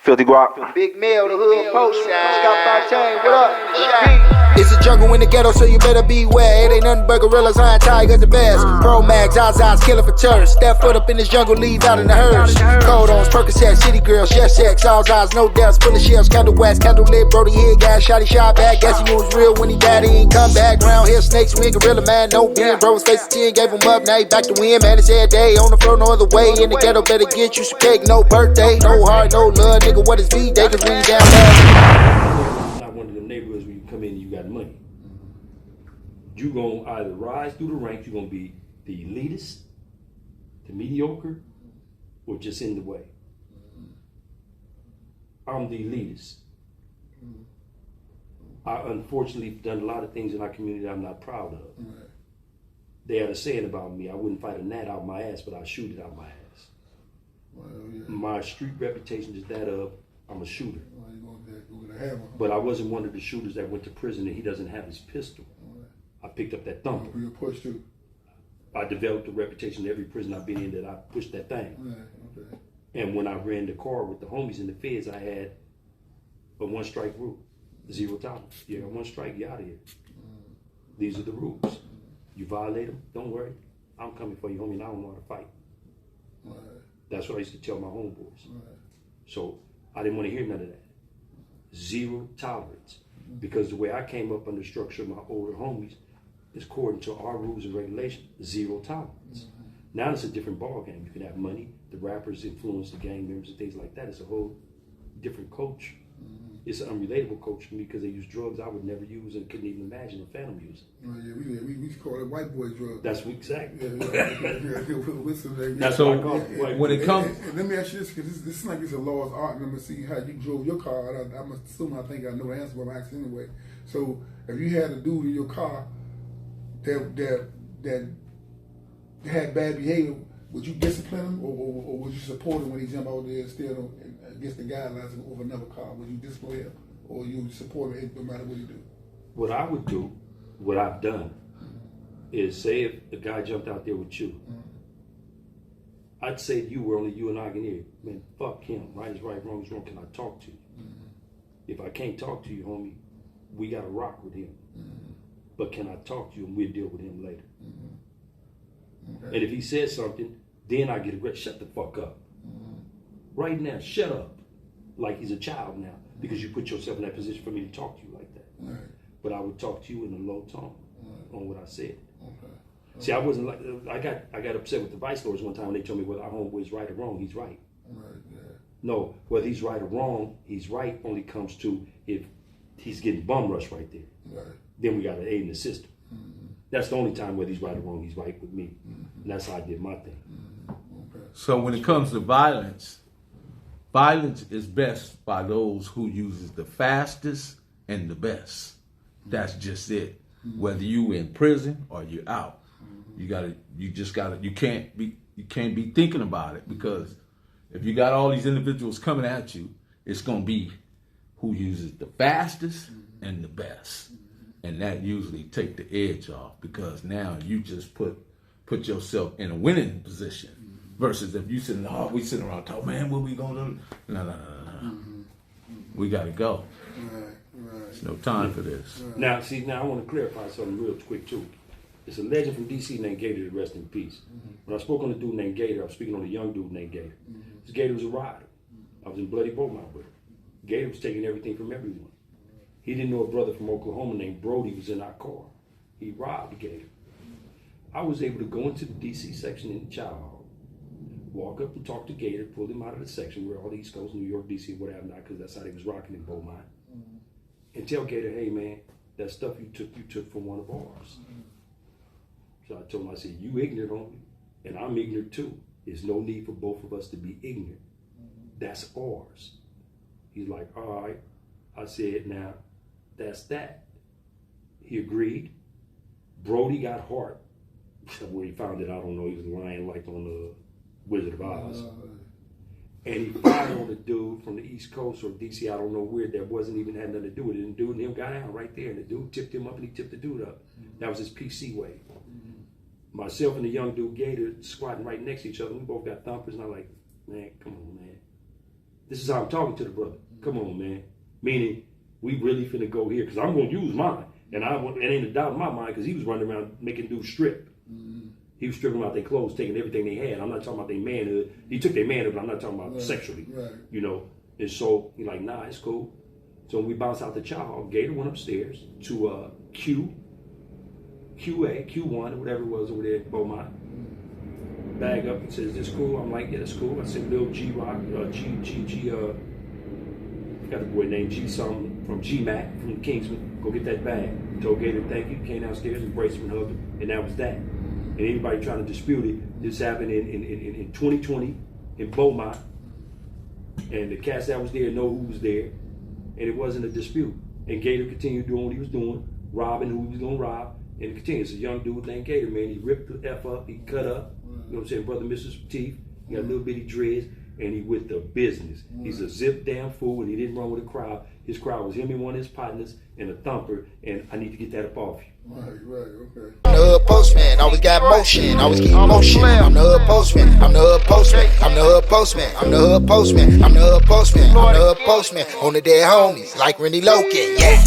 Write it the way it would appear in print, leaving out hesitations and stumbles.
Filthy guap. Big Mill, the hood post. Scott Fontaine, what up? It's a jungle in the ghetto, so you better beware. It ain't nothing but gorillas, iron tigers, the best. Pro Mags, Zazas, killing for tourists. Step foot up in this jungle, leave out in the hearse. Codons, Percocet, city girls, chef sex, all eyes, no deaths, full of shells, candle wax, candle lit, Brody hit, gas, shotty shot back. Guess he knew it was real when he died, he ain't come back. Round here, snakes, win, gorilla man, no beard. Bro was facing 10, gave him up, now he back to win. Man, it's every day, on the floor, no other way. In the ghetto, better get you some cake, no birthday, no heart, no love, nigga, what is V-Day? Cause we down bad. Not one of them neighborhoods where you come in and you got money. You gonna either rise through the ranks, you're gonna be the elitist, the mediocre, or just in the way. I'm the elitist. I unfortunately have done a lot of things in our community that I'm not proud of. They had a saying about me, I wouldn't fight a gnat out my ass, but I'll shoot it out my ass. My street reputation is that of I'm a shooter. But I wasn't one of the shooters that went to prison and he doesn't have his pistol. I picked up that Thumper. I developed a reputation in every prison I've been in that I pushed that thing. And when I ran the car with the homies in the feds, I had a one strike rule. 0 tolerance. You got one strike, you're out of here. These are the rules. You violate them, don't worry. I'm coming for you, homie, and I don't want to fight. That's what I used to tell my homeboys. So I didn't want to hear none of that. 0 tolerance. Because the way I came up under the structure of my older homies is according to our rules and regulations, 0 tolerance. Now it's a different ball game. You can have money, the rappers influence the gang members and things like that. It's a whole different culture. It's an unrelatable culture to me because they use drugs I would never use and couldn't even imagine a family using. We used to call it white boy drugs. That's what exactly. That's what I call it. When it comes, let me ask you this, because this is like it's a law's art, and I'm gonna see how you drove your car. I'm assuming I think I know the answer, but I'm asking anyway. So if you had a dude in your car that had bad behavior, would you discipline him, or would you support him when he jumped out there still against the guidelines of another car? Would you discipline him, or you would support him no matter what he do? What I would do, what I've done, is say if a guy jumped out there with you, I'd say to you, where only you and I can hear, man, fuck him. Right is right, wrong is wrong. Can I talk to you? If I can't talk to you, homie, we got to rock with him. But can I talk to you and we'll deal with him later? And if he says something, then I get aggressive. Shut the fuck up. Right now, shut up. Like he's a child now, because you put yourself in that position for me to talk to you like that. But I would talk to you in a low tone on what I said. See, I wasn't like, I got upset with the vice lords one time when they told me whether our homeboy's right or wrong, he's right. No, whether he's right or wrong, he's right only comes to if he's getting bum rushed right there. Then we got to aid in the system. That's the only time whether he's right or wrong, he's right with me. And that's how I did my thing. So when it comes to violence, violence is best by those who uses the fastest and the best. That's just it. Whether you in prison or you're out, you can't be thinking about it, because if you got all these individuals coming at you, it's gonna be who uses the fastest and the best. And that usually take the edge off, because now you just put yourself in a winning position. Versus if you we sitting around talking, man, what we gonna do? No. We gotta go. There's no time for this. Now I want to clarify something real quick too. It's a legend from DC named Gator, to rest in peace. When I spoke on a dude named Gator, I was speaking on a young dude named Gator. This Gator was a rider. I was in Bloody Beaumont with him. Gator was taking everything from everyone. He didn't know a brother from Oklahoma named Brody was in our car. He robbed Gator. I was able to go into the DC section in the child hall, walk up and talk to Gator, pull him out of the section where all the East Coast, New York, DC, whatever, not, because that's how they was rocking in Beaumont, and tell Gator, hey man, that stuff you took from one of ours. So I told him, I said, you ignorant on me, and I'm ignorant too. There's no need for both of us to be ignorant. That's ours. He's like, all right. I said, now, that's that. He agreed. Brody got heart. Where he found it, I don't know. He was lying like on the Wizard of Oz. And he fired on the dude from the East Coast or DC, I don't know where, that wasn't even had nothing to do with it. And the dude and him got out right there. And the dude tipped him up and he tipped the dude up. That was his PC way. Myself and the young dude Gator squatting right next to each other. We both got thumpers. And I'm like, man, come on, man. This is how I'm talking to the brother. Come on, man. Meaning, we really finna go here because I'm gonna use mine, and it ain't a doubt in my mind because he was running around making dudes strip. He was stripping out their clothes, taking everything they had. I'm not talking about their manhood. He took their manhood, but I'm not talking about sexually. Right. You know. And so he like, nah, it's cool. So when we bounced out the chow hall, Gator went upstairs to QA, Q1, or whatever it was over there at Beaumont. Bag up and says, "This cool?" I'm like, "Yeah, that's cool." I said, "Lil G Rock, got the boy named G something from G Mac from Kingsman. Go get that bag." Told Gator thank you. Came downstairs, embraced him, and hugged him, and that was that. And anybody trying to dispute it, this happened in 2020 in Beaumont, and the cats that was there know who was there, and it wasn't a dispute. And Gator continued doing what he was doing, robbing who he was gonna rob, and it continued. It's a young dude named Gator, man. He ripped the F up, he cut up. You know what I'm saying? Brother misses teeth. He got little bitty dreads, and he with the business. He's a zip damn fool, and he didn't run with a crowd. His crowd was him and one of his partners and a Thumper, and I need to get that up off you. Right, okay. I'm the hood postman, always got motion, always keep motion. I'm the hood postman, I'm the hood postman, I'm the hood postman, I'm the hood postman, I'm the hood postman, I'm the hood postman. On the dead homies, like Rennie Loken, yeah.